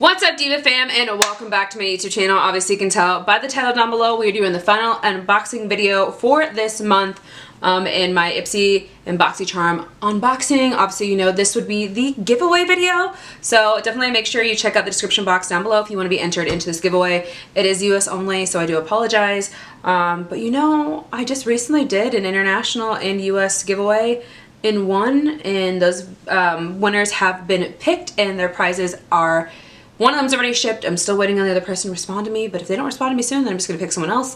What's up, Diva fam, and welcome back to my YouTube channel. Obviously you can tell by the title down below we're doing the final unboxing video for this month in my Ipsy and Boxy Charm unboxing. Obviously you know this would be the giveaway video, so definitely make sure you check out the description box down below if you want to be entered into this giveaway. It is US only, so I do apologize, but you know, I just recently did an international and US giveaway in one, and those winners have been picked and their prizes are, one of them's already shipped. I'm still waiting on the other person to respond to me, but if they don't respond to me soon, then I'm just gonna pick someone else.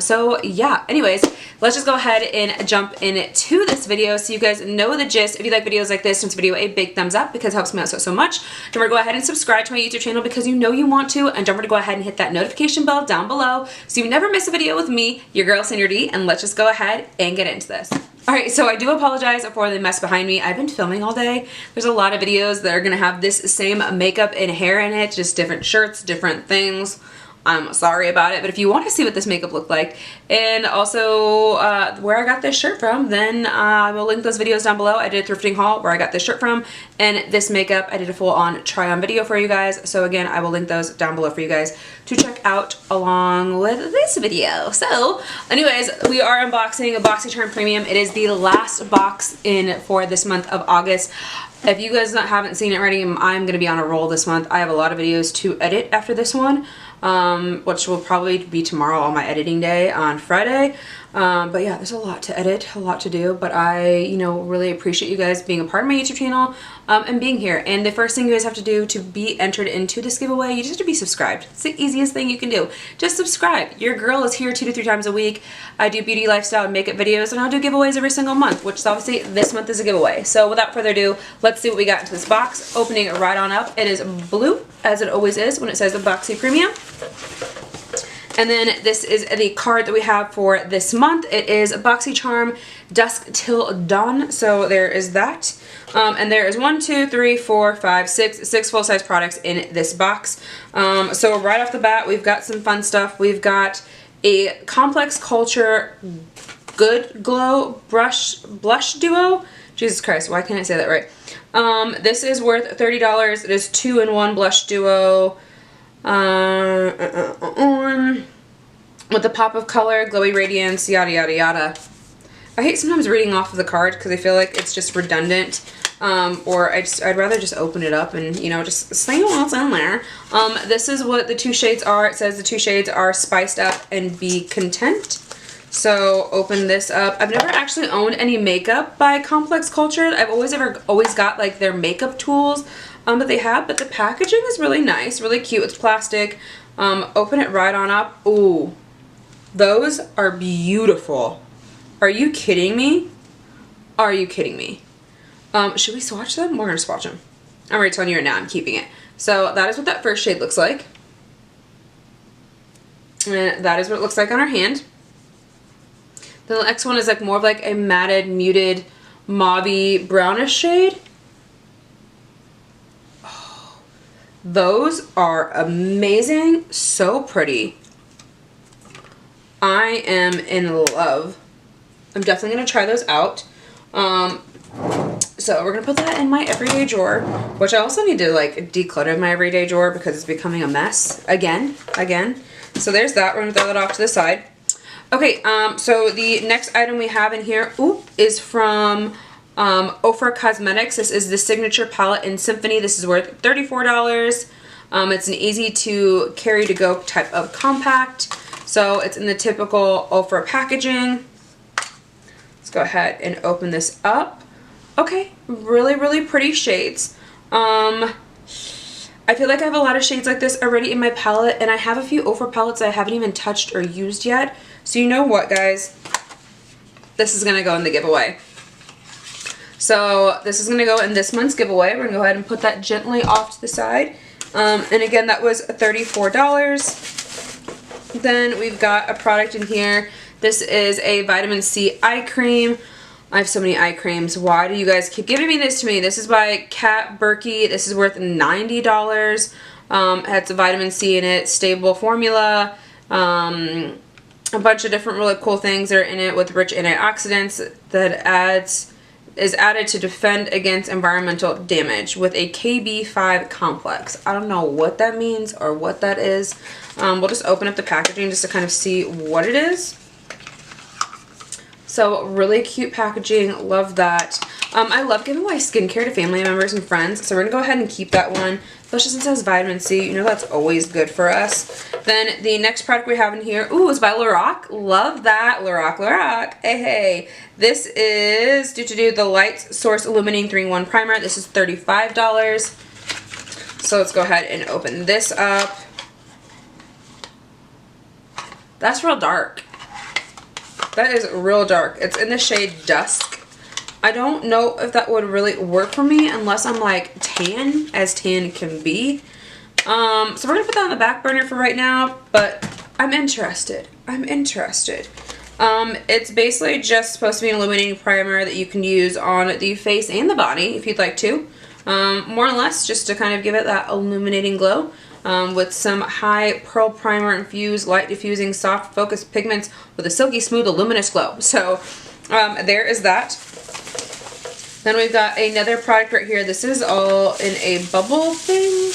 So yeah, anyways, let's just go ahead and jump into this video so you guys know the gist. If you like videos like this, give this video a big thumbs up because it helps me out so much. Don't forget to go ahead and subscribe to my YouTube channel because you know you want to, and don't forget to go ahead and hit that notification bell down below so you never miss a video with me, your girl Sandra D, and let's just go ahead and get into this. Alright, so I do apologize for the mess behind me. I've been filming all day. There's a lot of videos that are going to have this same makeup and hair in it, just different shirts, different things. I'm sorry about it, but if you want to see what this makeup looked like and also where I got this shirt from, then I will link those videos down below. I did a thrifting haul where I got this shirt from, and this makeup I did a full-on try-on video for you guys. So again, I will link those down below for you guys to check out along with this video. So anyways, we are unboxing a Boxy Charm Premium. It is the last box in for this month of August. If you guys haven't seen it already, I'm going to be on a roll this month. I have a lot of videos to edit after this one, which will probably be tomorrow on my editing day on Friday. But yeah, there's a lot to edit, a lot to do, but I, you know, really appreciate you guys being a part of my YouTube channel and being here. And the first thing you guys have to do to be entered into this giveaway, you just have to be subscribed. It's the easiest thing you can do. Just subscribe. Your girl is here 2 to 3 times a week. I do beauty, lifestyle, and makeup videos, and I'll do giveaways every single month, which is obviously this month is a giveaway. So without further ado, let's see what we got into this box. Opening it right on up. It is blue, as it always is when it says the Boxy Premium. And then this is the card that we have for this month. It is Boxy Charm Dusk Till Dawn. So there is that. And there is 1, 2, 3, 4, 5, 6 full-size products in this box. So right off the bat, we've got some fun stuff. We've got a Complex Culture Good Glow Blush Duo. Jesus Christ, why can't I say that right? This is worth $30. It is 2-in-1 blush duo. With a pop of color, glowy radiance, yada yada yada. I hate sometimes reading off of the card because I feel like it's just redundant, or I'd rather just open it up and, you know, just see what's in there. This is what the 2 shades are. It says the 2 shades are Spiced Up and Be Content. So open this up. I've never actually owned any makeup by Complex Culture. I've always got like their makeup tools that they have, but the packaging is really nice, really cute. It's plastic. Open it right on up. Ooh, those are beautiful. Are you kidding me? Are you kidding me? Should we swatch them? We're gonna swatch them. I'm already telling you right now, I'm keeping it. So that is what that first shade looks like. And that is what it looks like on our hand. The next one is like more of like a matted, muted, mauvey, brownish shade. Oh, those are amazing. So pretty. I am in love. I'm definitely going to try those out. So we're going to put that in my everyday drawer, which I also need to like declutter my everyday drawer because it's becoming a mess again. So there's that. We're going to throw that off to the side. Okay, so the next item we have in here, is from Ofra Cosmetics. This is the Signature Palette in Symphony. This is worth $34. It's an easy to carry to go type of compact. So it's in the typical Ofra packaging. Let's go ahead and open this up. Okay, really, really pretty shades. I feel like I have a lot of shades like this already in my palette, and I have a few Ofra palettes I haven't even touched or used yet. So you know what, guys? This is going to go in the giveaway. So this is going to go in this month's giveaway. We're going to go ahead and put that gently off to the side. And again, that was $34. Then we've got a product in here. This is a vitamin C eye cream. I have so many eye creams. Why do you guys keep giving me this to me? This is by Kat Berkey. This is worth $90. It has a vitamin C in it, stable formula, a bunch of different really cool things that are in it with rich antioxidants that adds is added to defend against environmental damage with a KB5 complex. I don't know what that means or what that is. We'll just open up the packaging just to kind of see what it is. So really cute packaging, love that. I love giving away skincare to family members and friends, so we're gonna go ahead and keep that one, especially since it has vitamin C. You know that's always good for us. Then the next product we have in here, ooh, is by Lorac. Love that, Lorac. Hey. This is the Light Source Illuminating 3-in-1 Primer. This is $35. So let's go ahead and open this up. That's real dark. That is real dark. It's in the shade Dusk. I don't know if that would really work for me unless I'm like tan, as tan can be. So we're gonna put that on the back burner for right now, but I'm interested. It's basically just supposed to be an illuminating primer that you can use on the face and the body if you'd like to. More or less just to kind of give it that illuminating glow. With some high pearl primer infused, light diffusing, soft focused pigments with a silky smooth luminous glow. So there is that. Then we've got another product right here. This is all in a bubble thing.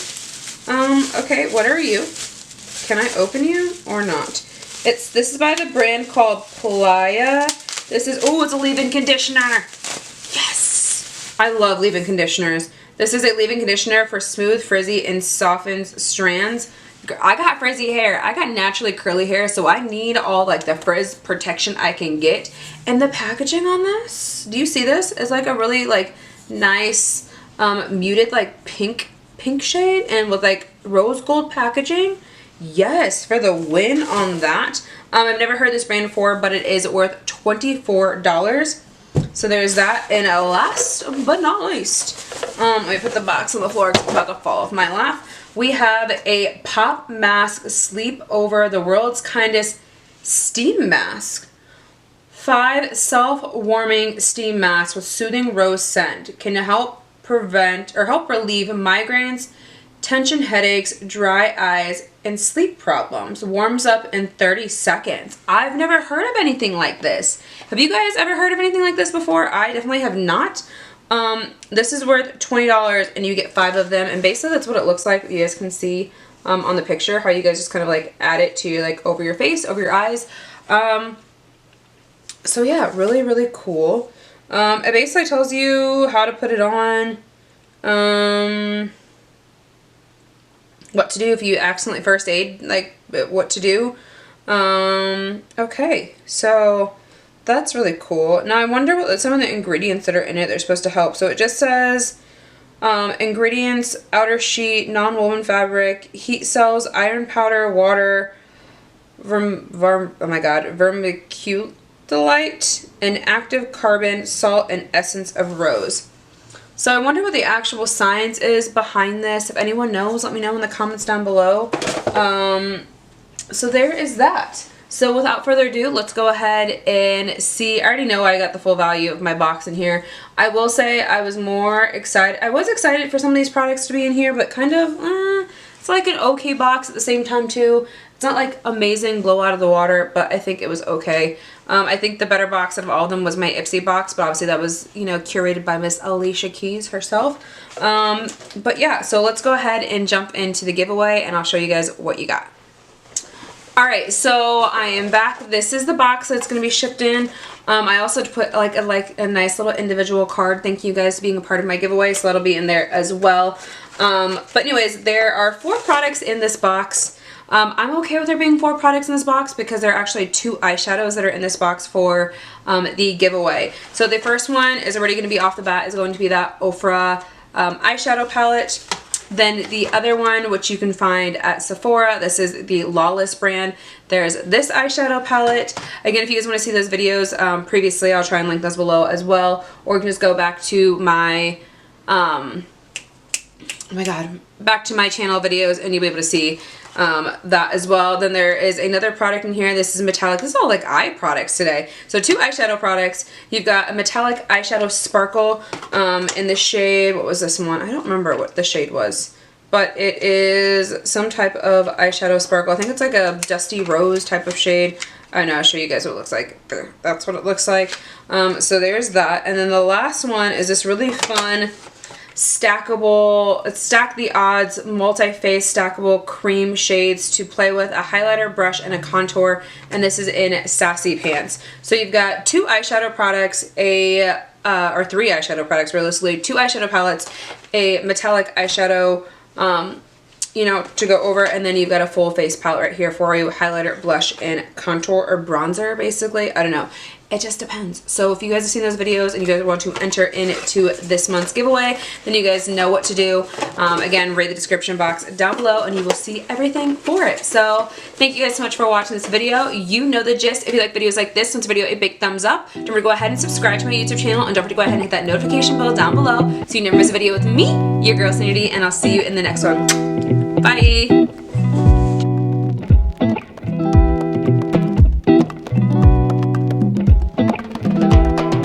Okay, what are you? Can I open you or not? This is by the brand called Playa. This is, oh, it's a leave-in conditioner. Yes! I love leave-in conditioners. This is a leave-in conditioner for smooth, frizzy, and softens strands. I got frizzy hair. I got naturally curly hair, so I need all like the frizz protection I can get. And the packaging on this, do you see this? It's like a really like nice muted like pink shade and with like rose gold packaging. Yes, for the win on that. I've never heard this brand before, but it is worth $24. So there's that. And last but not least, let me put the box on the floor because I'm about to fall off my lap. We have a Pop Mask Sleep Over the World's Kindest Steam Mask. 5 self-warming steam masks with soothing rose scent can help prevent or help relieve migraines, tension headaches, dry eyes, and sleep problems. Warms up in 30 seconds. I've never heard of anything like this. Have you guys ever heard of anything like this before? I definitely have not. This is worth $20 and you get 5 of them, and basically that's what it looks like. You guys can see on the picture how you guys just kind of like add it to like over your face, over your eyes. So yeah, really cool. It basically tells you how to put it on, what to do if you accidentally first aid, like what to do. Okay, so that's really cool. Now I wonder what some of the ingredients that are in it that are supposed to help. So it just says ingredients: outer sheet, non-woven fabric, heat cells, iron powder, water, vermiculite, and active carbon, salt, and essence of rose. So I wonder what the actual science is behind this. If anyone knows, let me know in the comments down below. So there is that. So without further ado, let's go ahead and see. I already know I got the full value of my box in here. I will say I was more excited. I was excited for some of these products to be in here, but kind of, it's like an okay box at the same time too. It's not like amazing, blow out of the water, but I think it was okay. I think the better box out of all of them was my Ipsy box, but obviously that was, you know, curated by Miss Alicia Keys herself. But yeah, so let's go ahead and jump into the giveaway and I'll show you guys what you got. Alright, so I am back. This is the box that's going to be shipped in. I also put like a nice little individual card. Thank you guys for being a part of my giveaway, so that'll be in there as well. But anyways, there are 4 products in this box. I'm okay with there being 4 products in this box because there are actually 2 eyeshadows that are in this box for the giveaway. So the first one is already going to be off the bat, is going to be that Ofra eyeshadow palette. Then the other one, which you can find at Sephora, this is the Lawless brand. There's this eyeshadow palette. Again, if you guys want to see those videos previously, I'll try and link those below as well. Or you can just go back to my, oh my god, back to my channel videos and you'll be able to see that as well. Then there is another product in here. This is metallic. This is all like eye products today. So 2 eyeshadow products. You've got a metallic eyeshadow sparkle in the shade, what was this one? I don't remember what the shade was, but it is some type of eyeshadow sparkle. I think it's like a dusty rose type of shade. Oh no, I'll show you guys what it looks like. There, that's what it looks like. So there's that. And then the last one is this really fun stackable, it's Stack the Odds multi-face stackable cream shades to play with, a highlighter, brush, and a contour. And this is in Sassy Pants. So you've got 2 eyeshadow products, or 3 eyeshadow products realistically, 2 eyeshadow palettes, a metallic eyeshadow, you know, to go over, and then you've got a full face palette right here for you, highlighter, blush, and contour or bronzer, basically. I don't know. It just depends. So if you guys have seen those videos and you guys want to enter into this month's giveaway, then you guys know what to do. Again, read the description box down below and you will see everything for it. So thank you guys so much for watching this video. You know the gist. If you like videos like this, give this video a big thumbs up. Don't forget to go ahead and subscribe to my YouTube channel, and don't forget to go ahead and hit that notification bell down below so you never miss a video with me, your girl Sandy, and I'll see you in the next one. Bye!